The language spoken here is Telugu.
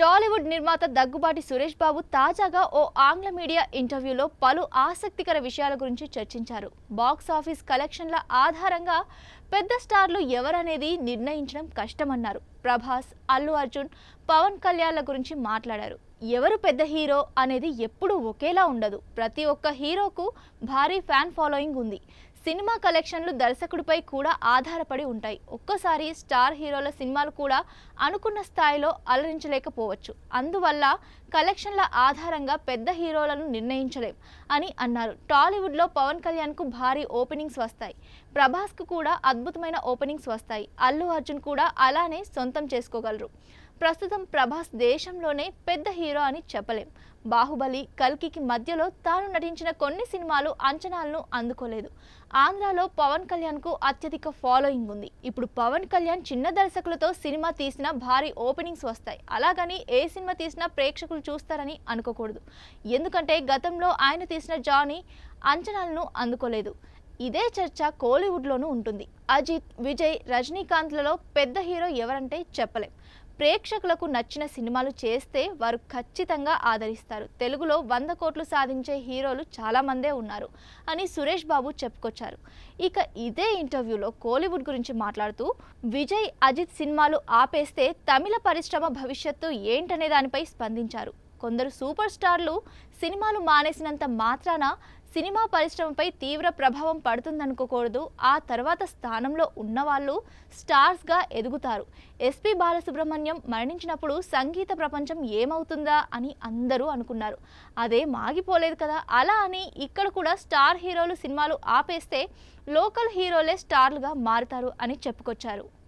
టాలీవుడ్ నిర్మాత దగ్గుబాటి సురేష్ బాబు తాజాగా ఓ ఆంగ్ల మీడియా ఇంటర్వ్యూలో పలు ఆసక్తికర విషయాల గురించి చర్చించారు. బాక్స్ ఆఫీస్ కలెక్షన్ల ఆధారంగా పెద్ద స్టార్లు ఎవరనేది నిర్ణయించడం కష్టమన్నారు. ప్రభాస్, అల్లు అర్జున్, పవన్ కళ్యాణ్ల గురించి మాట్లాడారు. ఎవరు పెద్ద హీరో అనేది ఎప్పుడూ ఒకేలా ఉండదు. ప్రతి ఒక్క హీరోకు భారీ ఫ్యాన్ ఫాలోయింగ్ ఉంది. సినిమా కలెక్షన్లు దర్శకుడిపై కూడా ఆధారపడి ఉంటాయి. ఒక్కసారి స్టార్ హీరోల సినిమాలు కూడా అనుకున్న స్థాయిలో అలరించలేకపోవచ్చు. అందువల్ల కలెక్షన్ల ఆధారంగా పెద్ద హీరోలను నిర్ణయించలేం అని అన్నారు. టాలీవుడ్లో పవన్ కళ్యాణ్కు భారీ ఓపెనింగ్స్ వస్తాయి. ప్రభాస్కు కూడా అద్భుతమైన ఓపెనింగ్స్ వస్తాయి. అల్లు అర్జున్ కూడా అలానే సొంతం చేసుకోగలరు. ప్రస్తుతం ప్రభాస్ దేశంలోనే పెద్ద హీరో అని చెప్పలేం. బాహుబలి, కల్కికి మధ్యలో తాను నటించిన కొన్ని సినిమాలు అంచనాలను అందుకోలేదు. ఆంధ్రాలో పవన్ కళ్యాణ్కు అత్యధిక ఫాలోయింగ్ ఉంది. ఇప్పుడు పవన్ కళ్యాణ్ చిన్న దర్శకులతో సినిమా తీసినా భారీ ఓపెనింగ్స్ వస్తాయి. అలాగని ఏ సినిమా తీసినా ప్రేక్షకులు చూస్తారని అనుకోకూడదు. ఎందుకంటే గతంలో ఆయన తీసిన జానీ అంచనాలను అందుకోలేదు. ఇదే చర్చ కోలీవుడ్లోనూ ఉంటుంది. అజిత్, విజయ్, రజనీకాంత్లలో పెద్ద హీరో ఎవరంటే చెప్పలేం. ప్రేక్షకులకు నచ్చిన సినిమాలు చేస్తే వారు ఖచ్చితంగా ఆదరిస్తారు. తెలుగులో 100 కోట్లు సాధించే హీరోలు చాలామందే ఉన్నారు అని సురేష్ బాబు చెప్పుకొచ్చారు. ఇక ఇదే ఇంటర్వ్యూలో కోలీవుడ్ గురించి మాట్లాడుతూ విజయ్, అజిత్ సినిమాలు ఆపేస్తే తమిళ పరిశ్రమ భవిష్యత్తు ఏంటనే దానిపై స్పందించారు. కొందరు సూపర్ స్టార్లు సినిమాలు మానేసినంత మాత్రాన సినిమా పరిశ్రమపై తీవ్ర ప్రభావం పడుతుందనుకోకూడదు. ఆ తర్వాత స్థానంలో ఉన్నవాళ్ళు స్టార్స్గా ఎదుగుతారు. ఎస్పి బాలసుబ్రహ్మణ్యం మరణించినప్పుడు సంగీత ప్రపంచం ఏమవుతుందా అని అందరూ అనుకున్నారు. అదే మాగిపోలేదు కదా. అలా అని ఇక్కడ కూడా స్టార్ హీరోలు సినిమాలు ఆపేస్తే లోకల్ హీరోలే స్టార్లుగా మారుతారు అని చెప్పుకొచ్చారు.